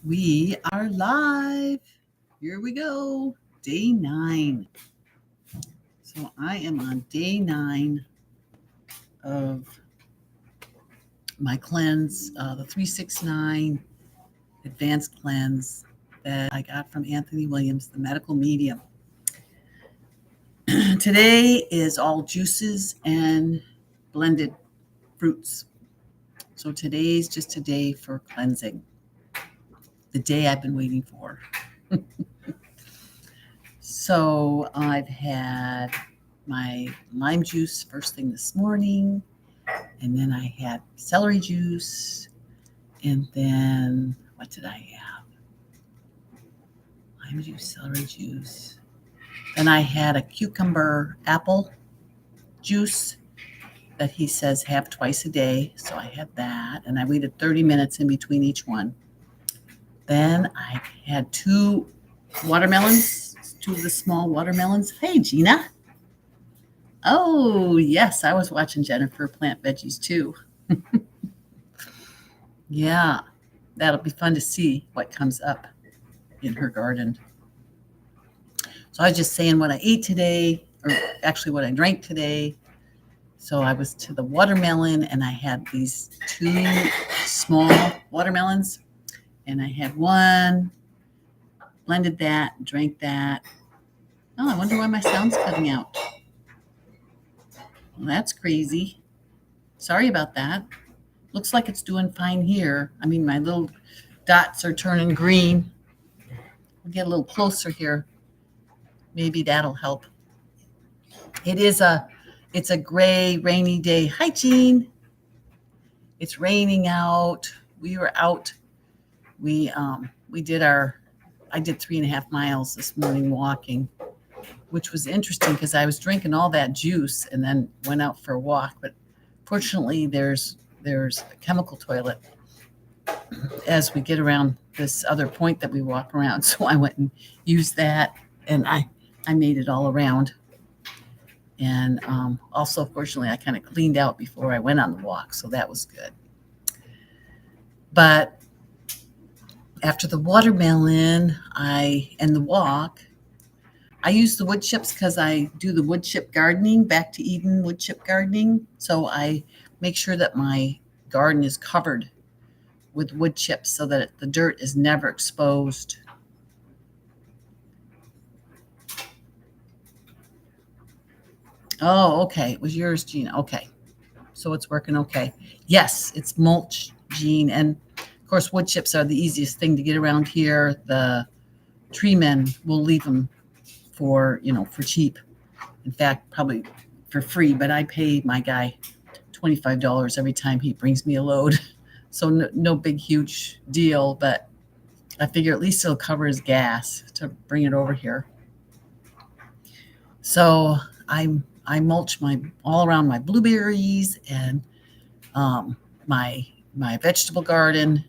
We are live. Here we go. Day 9. So I am on day 9 of my cleanse, the 369 advanced cleanse that I got from Anthony Williams, the medical medium. Today is all juices and blended fruits. So today's just a day for cleansing, the day I've been waiting for. So I've had my lime juice first thing this morning, and then I had celery juice, and then what did I have? Lime juice, celery juice. Then I had a cucumber apple juice that he says have twice a day. So I had that, and I waited 30 minutes in between each one. Then I had 2 watermelons, 2 of the small watermelons. Hey, Gina. Oh, yes, I was watching Jennifer plant veggies too. Yeah, that'll be fun to see what comes up in her garden. So I was just saying what I ate today, or actually what I drank today. So I was to the watermelon, and I had these 2 small watermelons, and I had one, blended that, drank that. Oh, I wonder why my sound's cutting out. Well, that's crazy. Sorry about that. Looks like it's doing fine here. I mean, my little dots are turning green. We'll get a little closer here. Maybe that'll help. It's a gray, rainy day. Hi, Jean. It's raining out. We were out. We did I did 3.5 miles this morning walking, which was interesting because I was drinking all that juice and then went out for a walk. But fortunately, there's a chemical toilet as we get around this other point that we walk around. So I went and used that, and I made it all around. And also, fortunately, I kind of cleaned out before I went on the walk, so that was good. But after the watermelon and the walk, I use the wood chips because I do the wood chip gardening, Back to Eden wood chip gardening. So I make sure that my garden is covered with wood chips so that the dirt is never exposed. Oh, okay. It was yours, Gina. Okay. So it's working okay. Yes, it's mulch, Gene. And of course, wood chips are the easiest thing to get around here. The tree men will leave them for cheap. In fact, probably for free, but I pay my guy $25 every time he brings me a load. So no big, huge deal, but I figure at least it'll cover his gas to bring it over here. So I mulch all around my blueberries and my vegetable garden,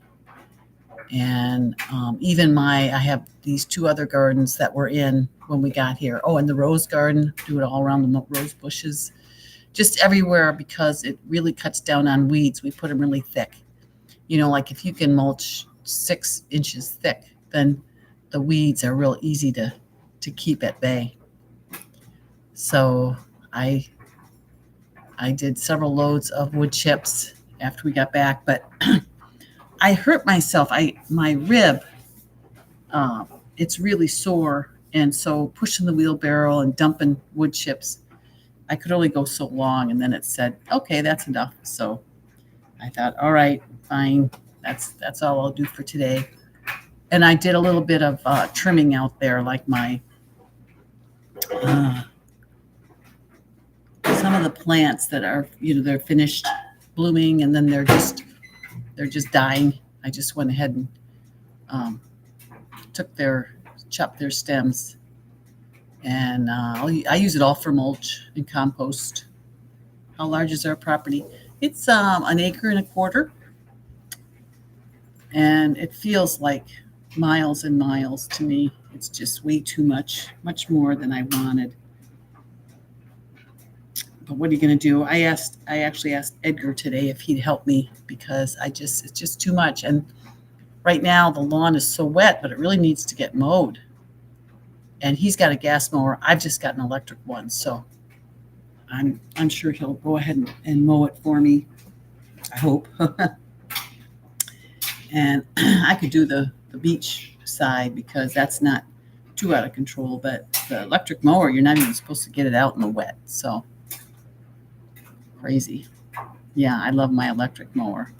and even I have these 2 other gardens that were in when we got here. Oh, and the rose garden, do it all around the rose bushes, just everywhere, because it really cuts down on weeds. We put them really thick. Like if you can mulch 6 inches thick, then the weeds are real easy to keep at bay. So I did several loads of wood chips after we got back, but I hurt myself. My rib, it's really sore, and so pushing the wheelbarrow and dumping wood chips, I could only go so long, and then it said, "Okay, that's enough." So I thought, "All right, fine. That's all I'll do for today." And I did a little bit of trimming out there, like my some of the plants that are they're finished blooming and then they're just dying. I just went ahead and chopped their stems, and I use it all for mulch and compost. How large is our property? It's 1.25 acres, and it feels like miles and miles to me. It's just way too much more than I wanted. But what are you going to do? I actually asked Edgar today if he'd help me, because it's just too much. And right now the lawn is so wet, but it really needs to get mowed. And he's got a gas mower. I've just got an electric one, so I'm sure he'll go ahead and mow it for me. I hope. And I could do the beach side because that's not too out of control. But the electric mower, you're not even supposed to get it out in the wet. So crazy. Yeah, I love my electric mower.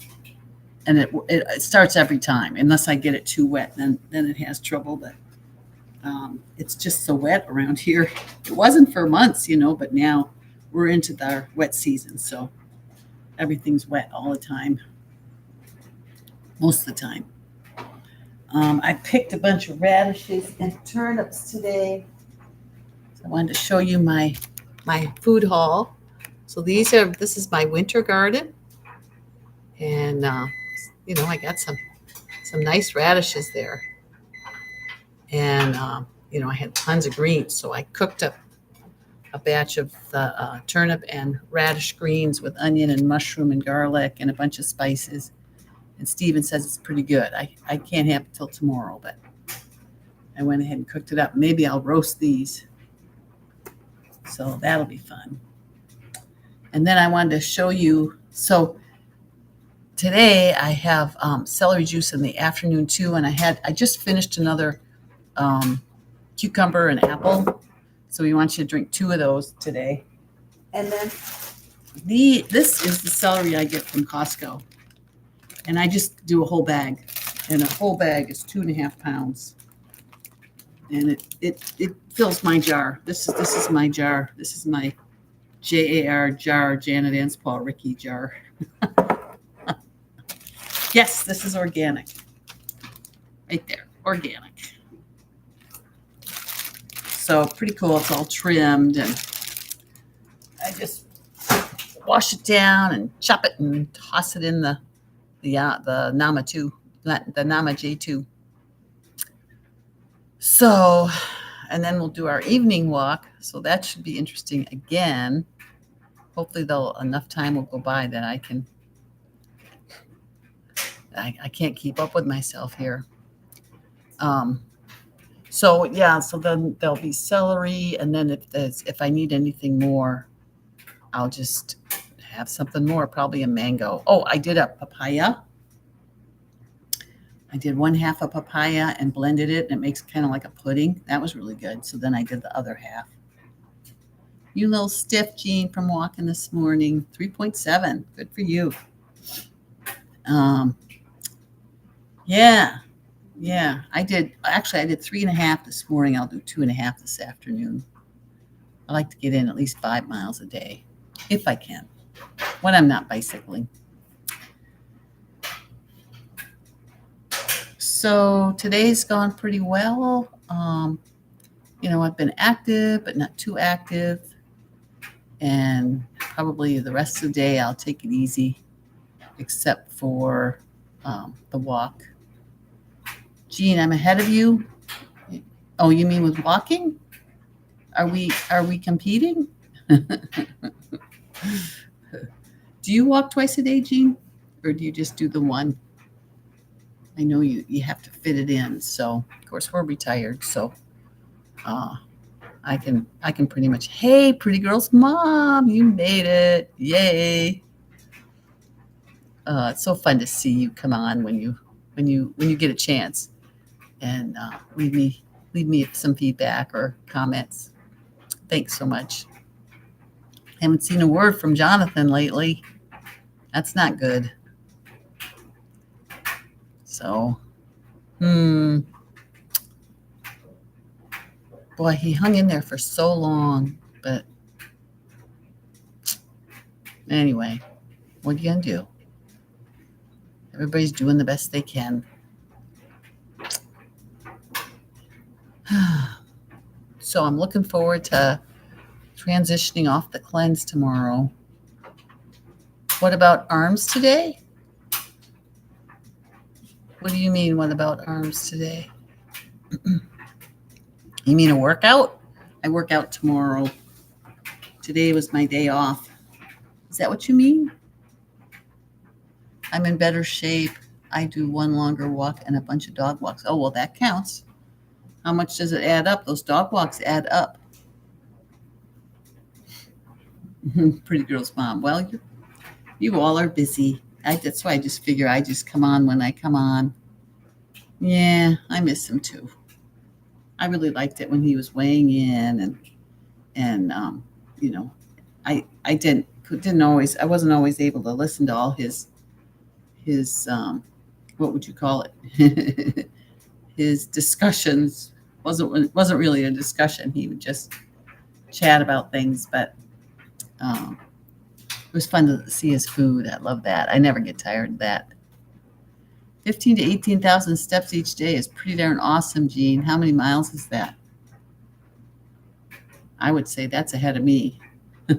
And it starts every time, unless I get it too wet, then it has trouble. But it's just so wet around here. It wasn't for months, but now we're into our wet season, so everything's wet all the time, most of the time. I picked a bunch of radishes and turnips today. So I wanted to show you my food haul. So this is my winter garden, and I got some nice radishes there, and I had tons of greens, so I cooked up a batch of the turnip and radish greens with onion and mushroom and garlic and a bunch of spices. And Steven says it's pretty good. I can't have it till tomorrow, but I went ahead and cooked it up. Maybe I'll roast these. So that'll be fun. And then I wanted to show you, so today I have celery juice in the afternoon too, and I just finished another cucumber and apple. So we want you to drink 2 of those today. And then this is the celery I get from Costco. And I just do a whole bag. And a whole bag is 2.5 pounds. And it fills my jar. This is my jar. This is my JAR jar, Janet Anspaugh Ricky jar. Yes, this is organic. Right there, organic. So pretty cool. It's all trimmed, and I just wash it down and chop it and toss it in the Nama 2, the Nama J2. So, and then we'll do our evening walk. So that should be interesting again. Hopefully, enough time will go by that I can't keep up with myself here. So then there'll be celery, and then if I need anything more, I'll just have something more, probably a mango. Oh, I did a papaya. I did 1/2 a papaya and blended it, and it makes kind of like a pudding. That was really good. So then I did the other half. You little stiff, Jean, from walking this morning. 3.7. Good for you. Yeah. I did 3.5 this morning. I'll do 2.5 this afternoon. I like to get in at least 5 miles a day, if I can, when I'm not bicycling. So today's gone pretty well. I've been active, but not too active. And probably the rest of the day, I'll take it easy, except for the walk. Jean, I'm ahead of you. Oh, you mean with walking? Are we competing? Do you walk twice a day, Jean? Or do you just do the one? I know you have to fit it in. So, of course, we're retired. So I can pretty much, hey, pretty girl's mom, you made it. Yay. It's so fun to see you come on when you get a chance, and leave me some feedback or comments. Thanks so much. Haven't seen a word from Jonathan lately. That's not good. So, boy, he hung in there for so long, but anyway, what are you gonna do? Everybody's doing the best they can. So I'm looking forward to transitioning off the cleanse tomorrow. What about arms today? What do you mean, what about arms today? You mean a workout? I work out tomorrow. Today was my day off. Is that what you mean? I'm in better shape. I do one longer walk and a bunch of dog walks. Oh, well, that counts. How much does it add up? Those dog walks add up. Pretty girl's mom. Well, you all are busy. That's why I just figure I just come on when I come on. Yeah, I miss him too. I really liked it when he was weighing in, and you know, I didn't always, I wasn't always able to listen to all his what would you call it? His discussions wasn't really a discussion. He would just chat about things, but it was fun to see his food. I love that. I never get tired of that. 15 to 18,000 steps each day is pretty darn awesome, Jean. How many miles is that? I would say that's ahead of me. I've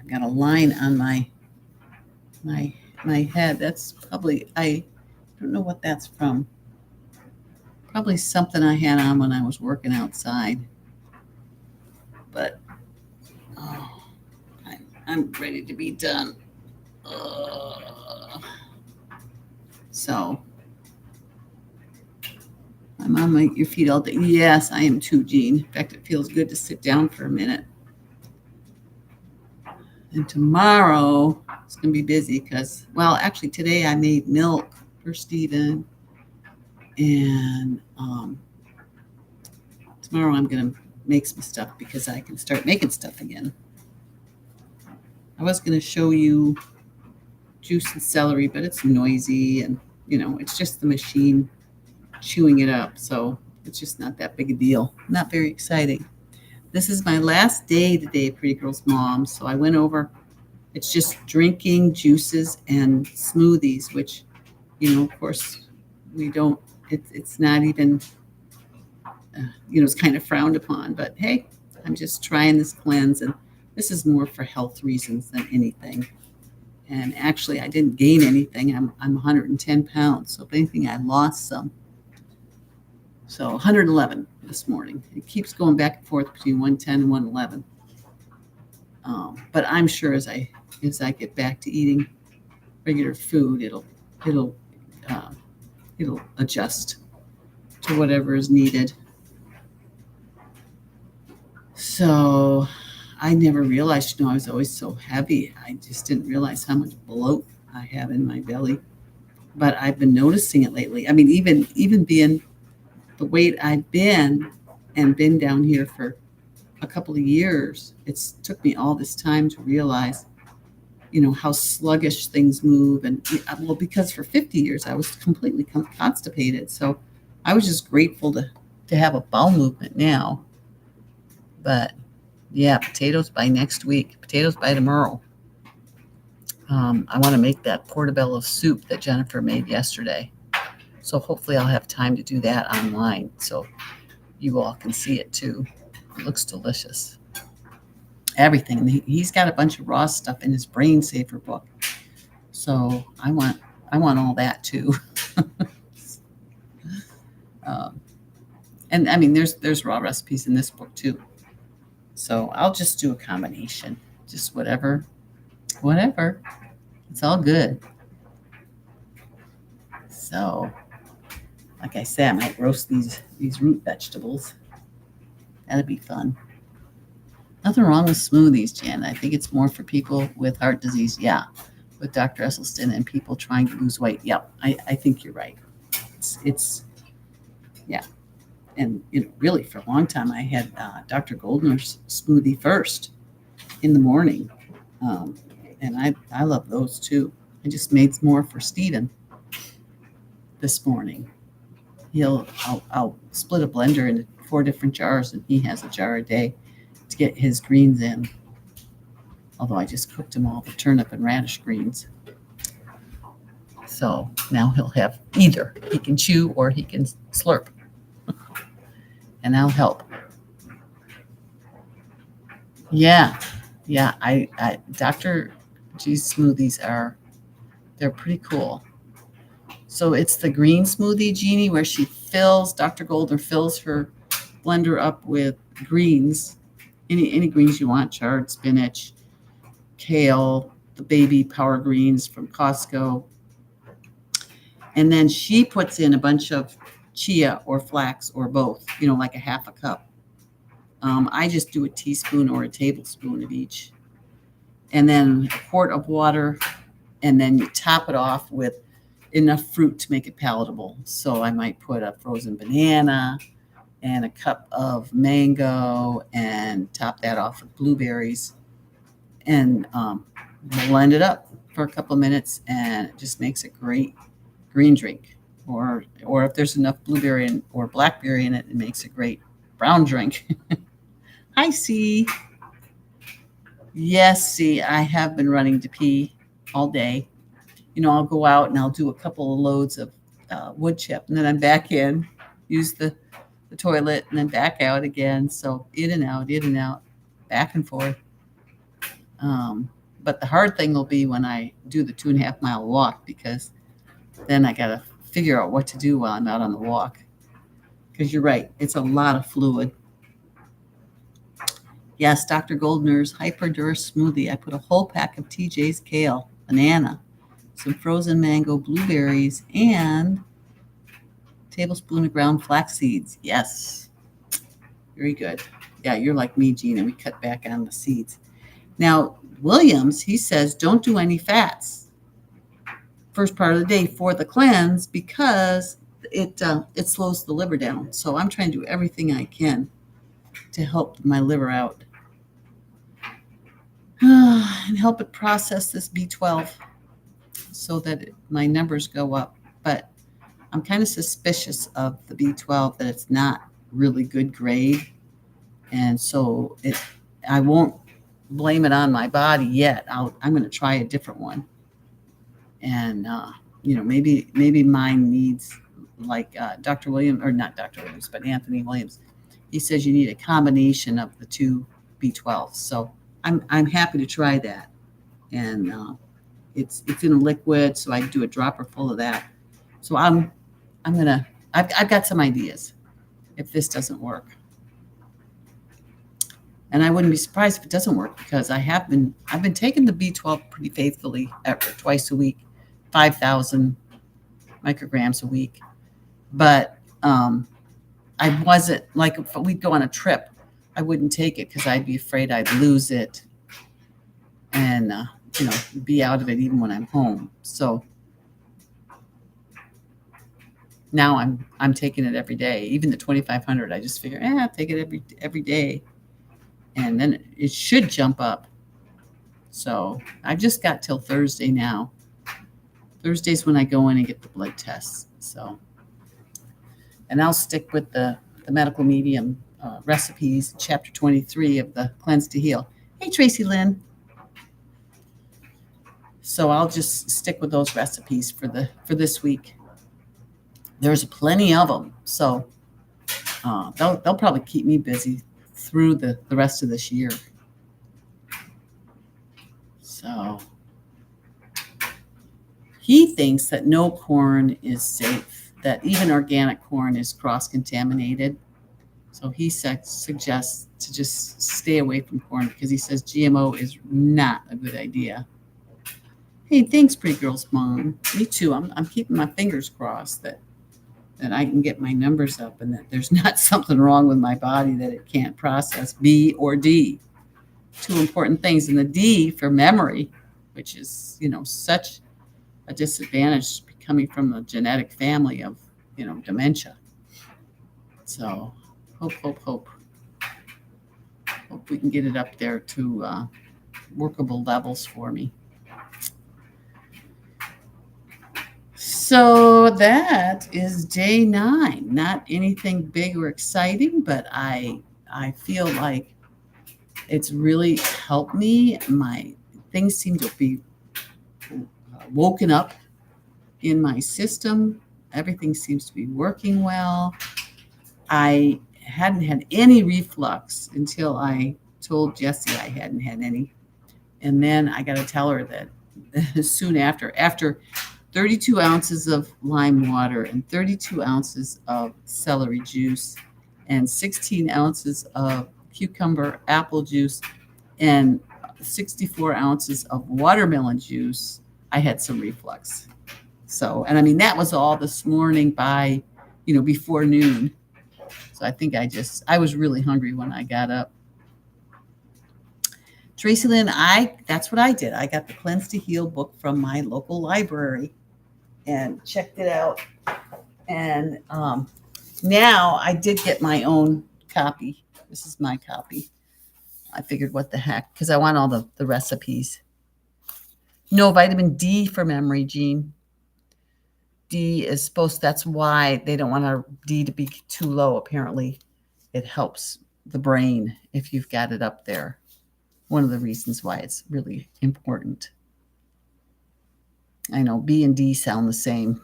got a line on my head. That's probably, I don't know what that's from. Probably something I had on when I was working outside. But I'm ready to be done. So I'm on your feet all day. Yes, I am too, Jean. In fact, it feels good to sit down for a minute. And tomorrow it's going to be busy because, well, actually today I made milk for Stephen. And tomorrow I'm going to make some stuff because I can start making stuff again. I was going to show you juice and celery, but it's noisy and, it's just the machine chewing it up. So it's just not that big a deal. Not very exciting. This is my last day today, Pretty Girl's Mom. So I went over, it's just drinking juices and smoothies, which, of course, we don't, it's not even, it's kind of frowned upon. But hey, I'm just trying this cleanse, and this is more for health reasons than anything. And actually, I didn't gain anything. I'm 110 pounds. So if anything, I lost some. So 111 this morning. It keeps going back and forth between 110 and 111. But I'm sure as I get back to eating regular food, it'll adjust to whatever is needed. So I never realized, I was always so heavy. I just didn't realize how much bloat I have in my belly. But I've been noticing it lately. I mean, even being the weight I've been and been down here for a couple of years, it's took me all this time to realize, how sluggish things move. And well, because for 50 years I was completely constipated. So I was just grateful to have a bowel movement now. But yeah, potatoes by next week, potatoes by tomorrow. I want to make that portobello soup that Jennifer made yesterday. So hopefully I'll have time to do that online so you all can see it too. It looks delicious. Everything. He's got a bunch of raw stuff in his Brain Saver book. So I want all that too. And I mean, there's raw recipes in this book too. So I'll just do a combination. Just whatever. It's all good. So, like I said, I might roast these root vegetables. That'd be fun. Nothing wrong with smoothies, Jen. I think it's more for people with heart disease. Yeah, with Dr. Esselstyn and people trying to lose weight. Yep, I think you're right. It's yeah. And really, for a long time, I had Dr. Goldner's smoothie first in the morning, and I love those too. I just made more for Stephen this morning. I'll split a blender into 4 different jars, and he has a jar a day to get his greens in. Although I just cooked him all the turnip and radish greens. So now he'll have either. He can chew or he can slurp. And I'll help. Yeah. I Dr. G's smoothies they're pretty cool. So it's the green smoothie, Jeannie, where Dr. Goldner fills her blender up with greens, any greens you want, chard, spinach, kale, the baby power greens from Costco. And then she puts in a bunch of chia or flax or both, like a half a cup. I just do a teaspoon or a tablespoon of each. And then a quart of water, and then you top it off with enough fruit to make it palatable. So I might put a frozen banana and a cup of mango and top that off with blueberries and blend it up for a couple of minutes, and it just makes a great green drink. Or if there's enough blueberry or blackberry in it, it makes a great brown drink. I see. Yes, see, I have been running to pee all day. I'll go out and I'll do a couple of loads of wood chip, and then I'm back in, use the toilet, and then back out again. So in and out, back and forth. But the hard thing will be when I do the 2.5 mile walk, because then I got to figure out what to do while I'm out on the walk. Because you're right, it's a lot of fluid. Yes, Dr. Goldner's Hyperdurst smoothie. I put a whole pack of TJ's kale, banana, some frozen mango, blueberries, and a tablespoon of ground flax seeds. Yes, very good. Yeah, you're like me, Gina. We cut back on the seeds. Now, Williams, he says, don't do any fats first part of the day for the cleanse, because it slows the liver down. So I'm trying to do everything I can to help my liver out and help it process this B12 so that my numbers go up. But I'm kind of suspicious of the B12, that it's not really good grade. And so I won't blame it on my body yet. I'm going to try a different one. And, maybe mine needs, like Dr. Williams, or not Dr. Williams, but Anthony Williams. He says you need a combination of the two B12s. So I'm happy to try that. And it's in a liquid, so I do a dropper full of that. So I've got some ideas if this doesn't work. And I wouldn't be surprised if it doesn't work, because I've been taking the B12 pretty faithfully twice a week, 5,000 micrograms a week. But I wasn't, like, if we'd go on a trip, I wouldn't take it because I'd be afraid I'd lose it and be out of it even when I'm home. So now I'm taking it every day. Even the 2,500, I just figure, I'll take it every day, and then it should jump up. So I've just got till Thursday now. Thursday's when I go in and get the blood tests. So, and I'll stick with the medical medium recipes, chapter 23 of the Cleanse to Heal. Hey, Tracy Lynn. So I'll just stick with those recipes for this week. There's plenty of them, so they'll probably keep me busy through the rest of this year. So he thinks that no corn is safe, that even organic corn is cross-contaminated. So he suggests to just stay away from corn, because he says GMO is not a good idea. Hey, thanks, Pretty Girl's mom. Me too. I'm keeping my fingers crossed that I can get my numbers up, and that there's not something wrong with my body that it can't process B or D. Two important things. And the D for memory, which is, such a disadvantage coming from a genetic family of, dementia. So hope we can get it up there to workable levels for me. So that is day 9. Not anything big or exciting, but I feel like it's really helped me. My things seem to be woken up in my system. Everything seems to be working well. I hadn't had any reflux until I told Jessie I hadn't had any. And then I got to tell her that soon after 32 ounces of lime water and 32 ounces of celery juice and 16 ounces of cucumber apple juice and 64 ounces of watermelon juice, I had some reflux. So, and I mean, that was all this morning by, before noon. So I think I was really hungry when I got up. Tracy Lynn, that's what I did. I got the Cleanse to Heal book from my local library and checked it out. And now I did get my own copy. This is my copy. I figured, what the heck, because I want all the recipes. No vitamin D for memory, Jean. D is that's why they don't want our D to be too low. Apparently, it helps the brain if you've got it up there. One of the reasons why it's really important. I know B and D sound the same.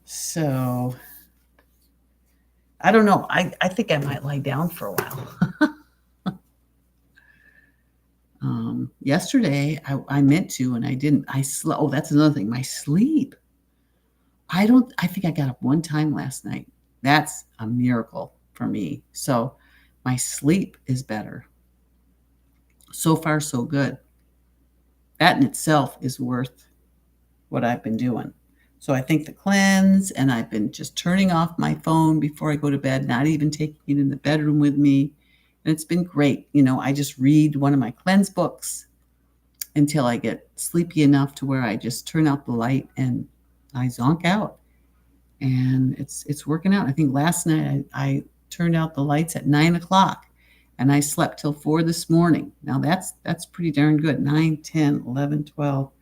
So, I don't know. I think I might lie down for a while. Yesterday, I meant to, and I didn't. I slept. Oh, that's another thing. My sleep. I think I got up one time last night. That's a miracle for me. So my sleep is better. So far, so good. That in itself is worth what I've been doing. So I think the cleanse, and I've been just turning off my phone before I go to bed, not even taking it in the bedroom with me. And it's been great. I just read one of my cleanse books until I get sleepy enough to where I just turn out the light and I zonk out. And it's working out. I think last night I turned out the lights at 9 o'clock and I slept till 4 this morning. Now that's pretty darn good. 9, 10, 11, 12,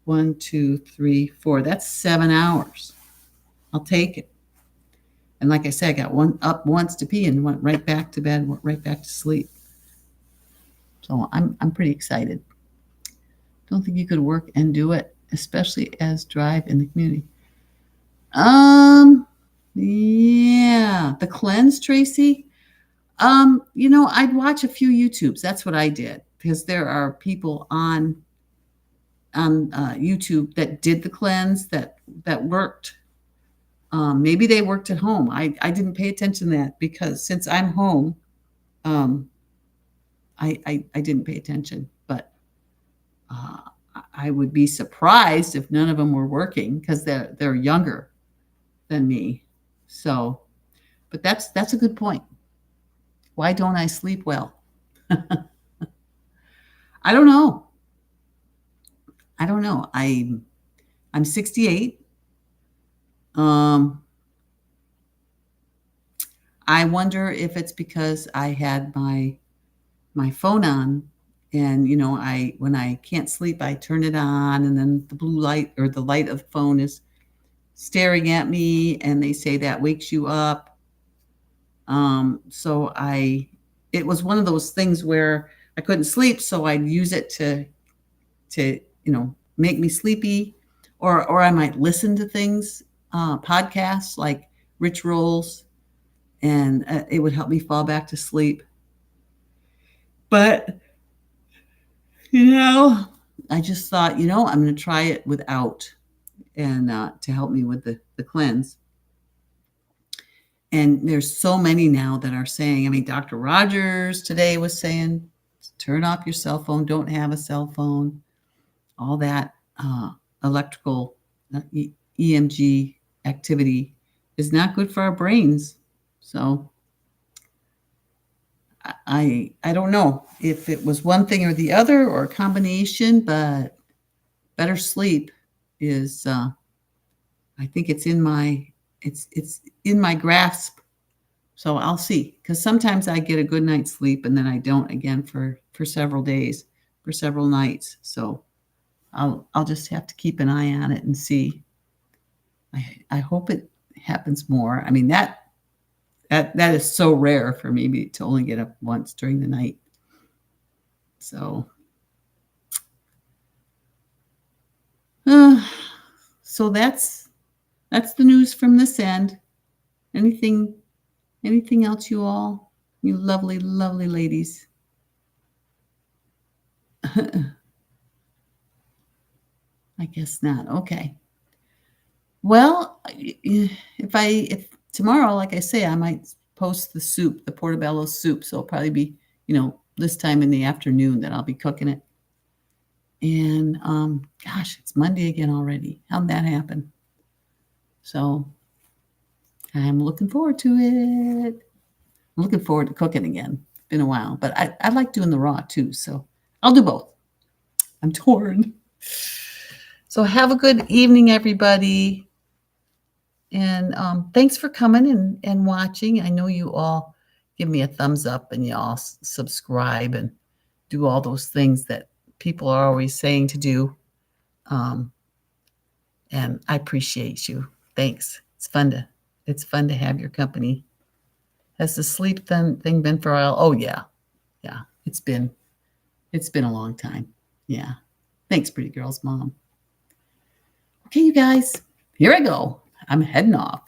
1, 2, 3, 4. That's 7 hours. I'll take it. And like I said, I got up once to pee and went right back to bed, went right back to sleep. So I'm pretty excited. Don't think you could work and do it, especially as drive in the community. Yeah, the cleanse, Tracy. I'd watch a few YouTubes. That's what I did, because there are people on YouTube that did the cleanse that worked. Maybe they worked at home. I didn't pay attention to that because since I'm home, I didn't pay attention. But I would be surprised if none of them were working because they're younger than me. So, but that's a good point. Why don't I sleep well? I don't know. I'm 68. I wonder if it's because I had my phone on, and when I can't sleep, I turn it on, and then the blue light or the light of the phone is staring at me, and they say that wakes you up. So it was one of those things where I couldn't sleep, so I'd use it to make me sleepy, or I might listen to things, podcasts like Rich Rolls, and it would help me fall back to sleep. But I just thought, I'm going to try it without, and to help me with the cleanse. And there's so many now that are saying, Dr. Rogers today was saying, turn off your cell phone, don't have a cell phone, all that electrical EMG activity is not good for our brains. So I don't know if it was one thing or the other or a combination, but better sleep is, I think it's in my grasp. So I'll see, because sometimes I get a good night's sleep and then I don't again for several days, for several nights. So I'll just have to keep an eye on it and see. I hope it happens more. That is so rare for me to only get up once during the night. So that's the news from this end. Anything else, you all? You lovely, lovely ladies. I guess not. Okay. Well, if tomorrow, like I say, I might post the soup, the portobello soup. So it'll probably be, this time in the afternoon that I'll be cooking it. And gosh, it's Monday again already. How'd that happen? So I'm looking forward to it. I'm looking forward to cooking again. It's been a while, but I like doing the raw too. So I'll do both. I'm torn. So have a good evening, everybody. And thanks for coming and watching. I know you all give me a thumbs up and you all subscribe and do all those things that people are always saying to do. And I appreciate you. Thanks. It's fun to have your company. Has the sleep thing been for a while? Oh yeah. Yeah. It's been a long time. Yeah. Thanks, Pretty Girl's mom. Okay, you guys, here I go. I'm heading off.